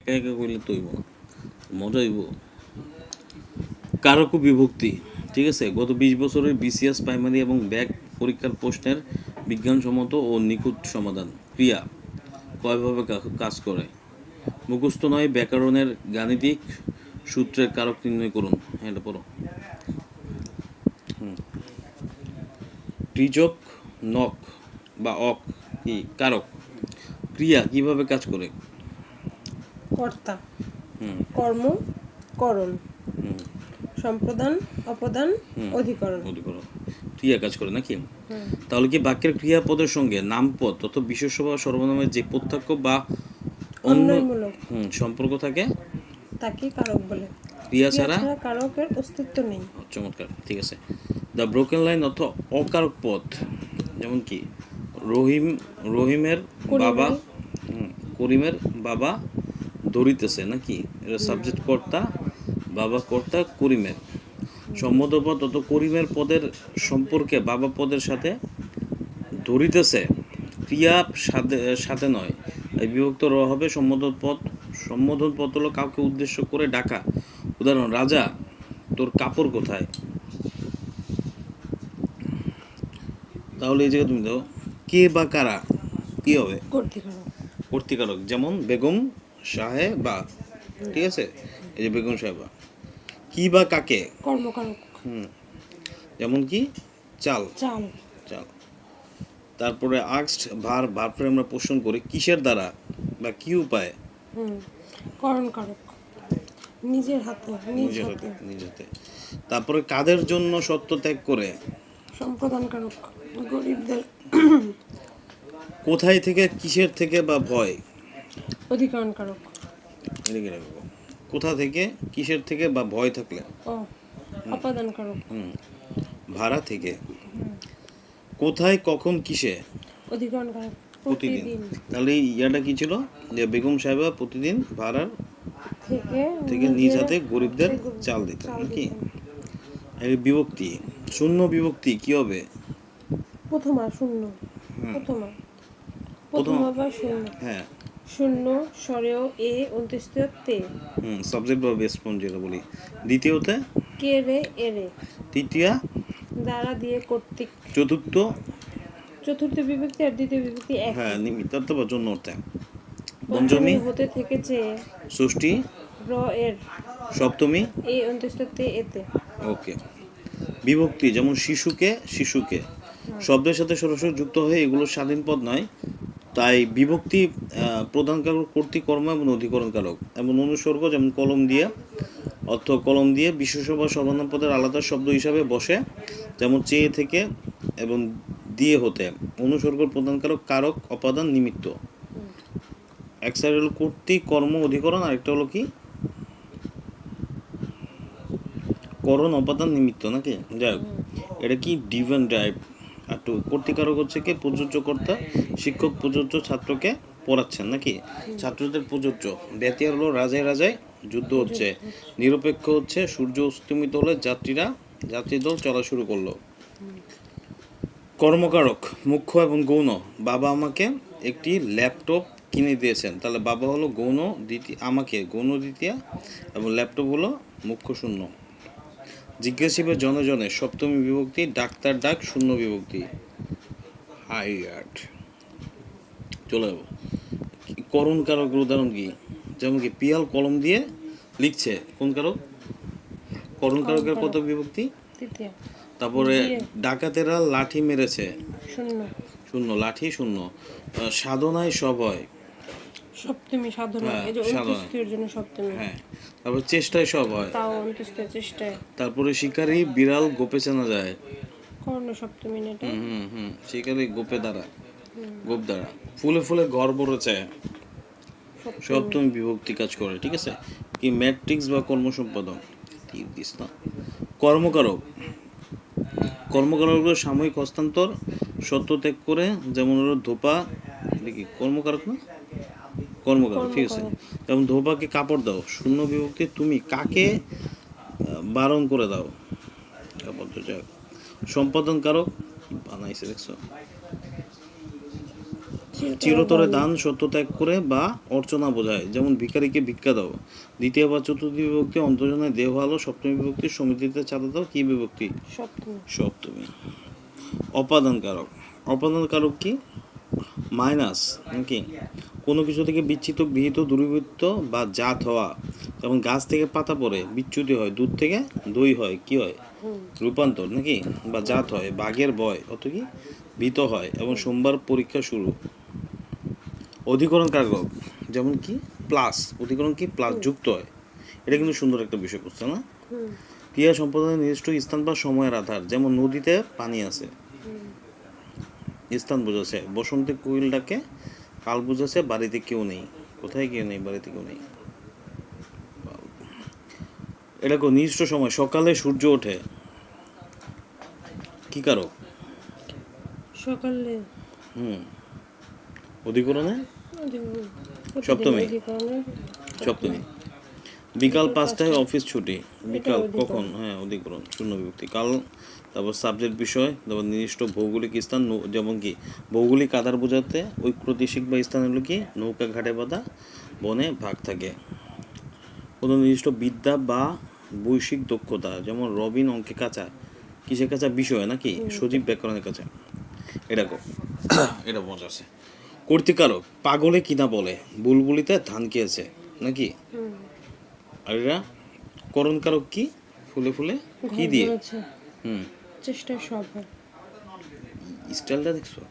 একা একা করলে তো হইব না, মজা হইব। কারক ও বিভক্তি, ঠিক আছে। গত 20 বছরের বিসিএস প্রাইমারি এবং ব্যাক পরীক্ষার প্রশ্নের বিজ্ঞানসম্মত ও নিখুঁত সমাধান। ক্রিয়া কয়ভাবে কাজ করে? মুখস্থ নয়, ব্যাকরণের গাণিতিক সূত্রের কারক নির্ণয় করুন। হ্যাঁ, এটা পড়ো। ত্রিজক নক বা অক কি কারক। ক্রিয়া কিভাবে কাজ করে? কর্তা, কর্ম, করণ, সম্প্রদান, অপদান, অধিকরণ। ক্রিয়া কাজ করে নাকি? তাহলে কি বাক্যের ক্রিয়াপদের সঙ্গে নামপদ তথা বিশেষ্য বা সর্বনামের যে প্রত্যক্ষ বা অন্য সম্পর্ক থাকে তাকে কারক বলে। ক্রিয়া ছাড়া কারকের অস্তিত্ব নেই। চমৎকার, ঠিক আছে। দ্য ব্রোকেন লাইন অর্থ অকারক পদ, যেমন কি রহিমের বাবা, করিমের বাবা ধরিতেছে নাকি? এটা সাবজেক্ট কর্তা, বাবা কর্তা, করিমের সম্বোধক পদ অত করিমের পদের সম্পর্কে বাবা পদের সাথে ধরিতেছে, ক্রিয়া সাথে নয়, এই বিভক্ত র হবে সম্বোধন পদ। সম্বোধন পদ হলো কাউকে উদ্দেশ্য করে ডাকা। উদাহরণ, রাজা তোর কাপড় কোথায়? তাহলে এই জায়গায় তুমি দাও কে বা কারা, কি হবে? কর্তৃকারক। যেমন বেগম সাহেবা, ঠিক আছে, এই যে বেগম সাহেবা। কি বা কাকে? কর্মকারক। যেমন কি চাল। চাল। তারপরে আক্সড ভার্বটা আমরা প্রশ্ন করি কিসের দ্বারা বা কি উপায়? করণকারক, নিজের হাতে। তারপরে কাদের জন্য সত্য ত্যাগ করে? সম্প্রদানকারক, গরিবদের। কোথায় থেকে, কিসের থেকে বা ভয়? অধিকরণকারক। কোথা থেকে, কিসের থেকে বা ভয় থাকলে? অপাদানকারক। ভাড়া থেকে। কোথায়, কখন, কিসে? অধিকরণকারক, প্রতিদিন। তাহলে ইয়াটা কি ছিল যে বেগম সাহেবা প্রতিদিন ভাড়ার থেকে নিজ হাতে গরিবদের চাল দিতেন নাকি? এই বিভক্তি, শূন্য বিভক্তি কি হবে? প্রথমা শূন্য, প্রথমা বা শূন্য। হ্যাঁ, শূন্য স্বরেও এ অন্ত্যেষ্ঠ তে। সাবজেক্ট বা বেস ফর্ম যেটা বলি। দ্বিতীয়তে কে রে এ রে। তৃতীয়া দ্বারা দিয়ে কর্তৃক। চতুর্থ বিভক্তি আর দ্বিতীয় বিভক্তি এক। হ্যাঁ, নিমিত্তার্থ বা জন্য অর্থে। পঞ্চমী হতে থেকে চেয়ে। ষষ্ঠী র এর। সপ্তমী এ অন্ত্যেষ্ঠ তে এতে। ওকে। বিভক্তি যেমন শিশুকে শিশুকে শব্দের সাথে সরাসরি যুক্ত হয়ে এগুলো স্বাধীন পদ নয়, তাই বিভক্তি প্রধান কারক, কর্তৃকর্ম এবং অধিকরণ কারক। এবং অনুসর্গ যেমন কলম দিয়ে, অর্থ কলম দিয়ে বিশেষ্য বা সর্বনাম পদের আলাদা শব্দ হিসাবে বসে, যেমন চেয়ে থেকে এবং দিয়ে হতে। অনুসর্গ প্রধান কারক, কারক, অপাদান, নিমিত্ত। এক সাইড হলো কর্তৃ, কর্ম, অধিকরণ, আরেকটা হলো কি করণ, অপাদান, নিমিত্ত নাকি? যাই হোক, এটা কি ডিভান ড্রাইভ। আর টু কর্তৃকারক হচ্ছে কি প্রযোজ্য কর্তা, শিক্ষক প্রযোজ্য ছাত্রকে পড়াচ্ছেন নাকি? ছাত্রদের প্রযোজ্য। ব্যতিয়ার হলো রাজায় রাজায় যুদ্ধ হচ্ছে। নিরপেক্ষ হচ্ছে সূর্য অস্তমিত হলে যাত্রী দল চলা শুরু করলো। কর্মকারক মুখ্য এবং গৌণ। বাবা আমাকে একটি ল্যাপটপ কিনে দিয়েছেন, তাহলে বাবা হলো গৌণ দ্বিতীয়, আমাকে গৌণ দ্বিতীয়া, এবং ল্যাপটপ হলো মুখ্য শূন্য। জিজ্ঞাসিবে জনে জনে সপ্তমী বিভক্তি। ডাক্তার ডাক শূন্য বিভক্তি। হাইয়ার্ড। চলে যাবো করণ কারকের উদাহরণ কি? যেমন কি পিয়াল কলম দিয়ে লিখছে, কোন কারক? করণ কারকের কত বিভক্তি? তারপরে ডাকাতেরা লাঠি মেরেছে, শূন্য, লাঠি শূন্য। সাধনায় সব হয়, সপ্তমী সাধনা, এই যে অন্ত্যেষ্টির জন্য সপ্তমী। হ্যাঁ, তারপর চেষ্টায় সব হয়, তাও অন্ত্যেষ্টি চেষ্টায়। তারপরে শিকারী বিড়াল গোপে চেনা যায়, কর্ণ সপ্তমী এটা। শিকারী গোপে দ্বারা, গোপ দ্বারা। ফুলে ফুলে ঘর ভরেছে, সপ্তমী বিভক্তি কাজ করে, ঠিক আছে। কি ম্যাট্রিক্স বা কর্মসম্পাদন। কর্মকারক, কর্মকারকগুলো সাময়িক হস্তান্তর, সত্য ত্যাগ করে, যেমন হলো ধোপা, এটা কি কর্মকারক না? কর্মকারক, ঠিক আছে। যেমন ধোপাকে কাপড় দাও, শূন্য বিভক্তি। তুমি কাকে বারণ করে দাও, কাপড় তো যাক। সম্পাদন কারক বানাইছে দেখছো। চিরতরে দান সত্য ত্যাগ করে বা অর্চনা বোঝায়, যেমন ভিখারিকে ভিক্ষা দাও। দ্বিতীয় বা চতুর্থী বিভক্তি অন্তর্জনে দেহ আলো। সপ্তমী বিভক্তি সমিতিতে চাঁদা দাও। কি বিভক্তি? সপ্তমী। সপ্তমী। অপাদান কারক। অপাদান কারক কি? মাইনাস নাকি কোনো কিছু থেকে বিচ্ছিত, গৃহীত, দূরীভূত বা জাত হওয়া। যেমন গাছ থেকে পাতা পড়ে বিচ্যুতি হয়, দুধ থেকে দই হয়, কি হয়? রূপান্তর নাকি, বা জাত হয়। বাঘের ভয় অত কি ভীত হয়, এবং সোমবার পরীক্ষা শুরু। অধিকরণ কারক, যেমন কি প্লাস। অধিকরণ কি? প্লাস যুক্ত হয়। এটা কিন্তু সুন্দর একটা বিষয় বুঝছো না? ক্রিয়া সম্পাদনের নির্দিষ্ট স্থান বা সময়ের আধার, যেমন নদীতে পানি আছে, স্থান বোঝাচ্ছে। বসন্তে কোকিল ডাকে, কাল বোঝাচ্ছে বাড়িতে কেউ নেই। কোথায় কেউ নেই? বাড়িতে কেউ নেই। এটা নির্দিষ্ট সময়, সকালে সূর্য ওঠে। কি কারক? সকালে। অধিকরণে প্রতিদিন সপ্তমী। অধিকরণে সপ্তমী। বিকাল 5টায় অফিস ছুটি। বিকাল অধিকরণ। কখন? হ্যাঁ, অধিকরণ, শূন্য বিভক্তি। কাল, তারপর সাবজেক্ট বিষয়, তারপর নির্দিষ্ট ভৌগোলিক স্থান, যেমন কি ভৌগোলিক আধার বোঝাতে ঐক্যদেশিক বা স্থান হলো কি নৌকা ঘাটে বাঁধা বনে ভাগ থাকে। কোনো নির্দিষ্ট বিদ্যা বা বৈশ্বিক দক্ষতা, যেমন রবিন অঙ্কে কাঁচা। কিসে কাঁচা? বিষয় নাকি সজীব ব্যাকরণের কাঁচা। এটা এটা মজা আছে। কর্তৃকারক, পাগলে কিনা বলে, বুলবুলিতে ধান খেয়েছে নাকি। আর এরা করণকারক কি? ফুলে ফুলে কি ঘর দিয়ে? ধরেছে। চেষ্টা সব হয়। স্টাইলটা দেখছো?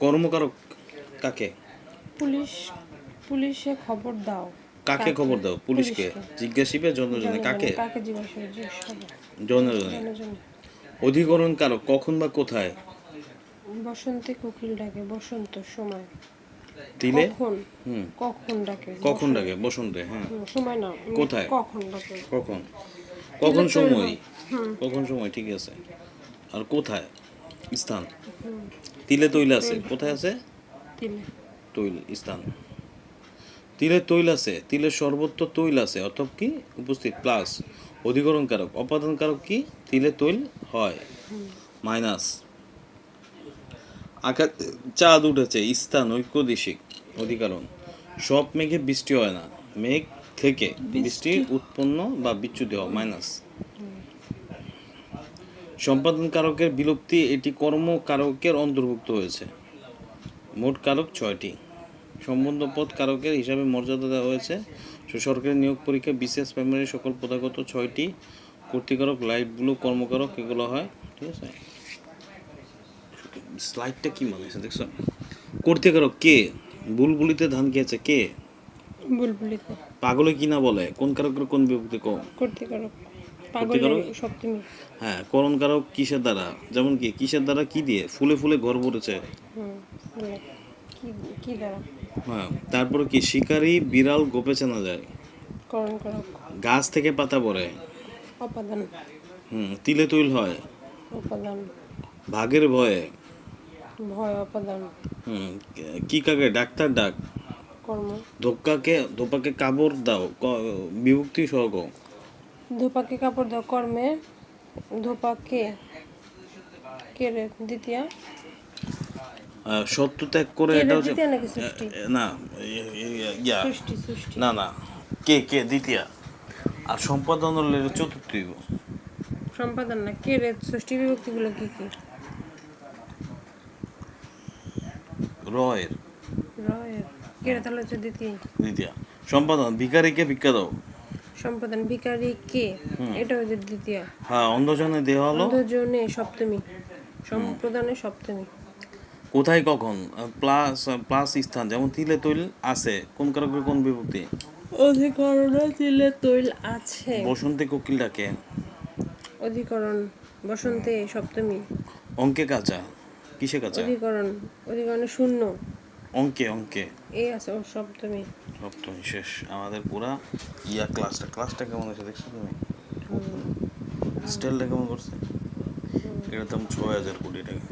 কর্মকারক কাকে? পুলিশ। পুলিশে খবর দাও। কাকে খবর দাও? পুলিশকে। জিজ্ঞাসিবে জনজনে, কাকে? কাকে জিজ্ঞাসা হবে? জনজনে। জনে। অধিকরণ কারক, কখন বা কোথায়? বসন্তে কোকিল ডাকে, বসন্ত সময়। তিলে কখন? কখন ডাকে? কখন ডাকে? বসন্তে। হ্যাঁ, সময় না, কোথায়? কখন ডাকে? কখন? কখন সময়? কখন সময়, ঠিক আছে। আর কোথায়? স্থান। তিলে তৈল আছে, কোথায় আছে? তিলে। তৈল, স্থান। তিলে তৈল আছে, তিলের সর্বত্র তৈল আছে, অর্থাৎ কি উপস্থিত, প্লাস। অধিকরণ কারক। অপাদান কারক কি? তিলে তৈল হয়, মাইনাস। আকাশ চাঁদ উঠেছে, স্থান ঐক্যদেশিক, অধিকরণ। সব মেঘে বৃষ্টি হয় না, মেঘ থেকে বৃষ্টি উৎপন্ন বা বিচ্যুতি হয়, মাইনাস। সম্পাদন কারকের বিলুপ্তি, এটি কর্ম কারকের অন্তর্ভুক্ত হয়েছে। মোট কারক 6টি। সম্বন্ধ পদ কারকের হিসাবে মর্যাদা দেওয়া হয়েছে। সরকারি নিয়োগ পরীক্ষা, বিশেষ প্রাইমারি সকল পদাগত 6টি। কর্তৃকারক, লাইট ব্লু, কর্মকারক, এগুলো হয়, ঠিক আছে। স্লাইডটা কি মনে আছে দেখছো? কর্তৃকারক কে? বুলবুলিতে ধান খেয়েছে, কে? বুলবুলিতে। পাগলে কি না বলে, কোন কারকের কোন বিভক্তি? কম। কর্তৃকারক। কর্তৃকারক সপ্তমী। হ্যাঁ। করণ কারক কিসের দ্বারা? যেমন কি কিসের দ্বারা? কি দিয়ে? ফুলে ফুলে ঘর ভরেছে। কি দ্বারা? হ্যাঁ। তারপরে কি? শিকারি বিড়াল গোপে চেনা যায়। করণ কারক। গাছ থেকে পাতা পড়ে। অপাদান। তিলে তৈল হয়। উপাদান। ভাগের ভয়ে। ভয় অপাদান। কি কাকে? ডাক্তার ডাক। কর্ম। ধোপাকে কাপড় দাও, বিভক্তি সহগ। ধোপাকে কাপড় দাও, কর্মে। ধোপাকে কে রে? দ্বিতীয়া। সত্য ত্যাগ করে, এটা হচ্ছে দ্বিতীয়া নাকি সৃষ্টি? না, সৃষ্টি। না, কে কে দ্বিতীয়া, আর সম্পাদন হলে চতুর্থী। সম্পাদন না, কে রে? ষষ্ঠী বিভক্তিগুলো কি কি? রয়ের। কে রে তাহলে হচ্ছে দ্বিতীয়া। সম্পাদন, ভিখারিকে ভিক্ষা দাও। সম্পাদন, ভিখারি কে, এটা হচ্ছে দ্বিতীয়া। হ্যাঁ। অন্ধজনে দেহ আলো। অন্ধজনে সপ্তমী। সম্প্রদানে সপ্তমী। কোথায় কখন? প্লাস প্লাস স্থান, যেমন তিলে তৈল আছে, কোন কারকের কোন বিভক্তি? অধিকরণে তিলে তৈল আছে। বসন্তে কোকিল ডাকে। অধিকরণ, বসন্তে সপ্তমী। অঙ্কে কাঁচা, কিসে কাঁচা? অধিকরণে শূন্য। অঙ্কে এ আছে, ও সপ্তমী। সপ্তমী। শেষ আমাদের পুরা ক্লাসটা কেমন আছে দেখছো তুমি? স্টাইলটা কেমন করছে? এটার দাম 6,000 কোটি টাকা।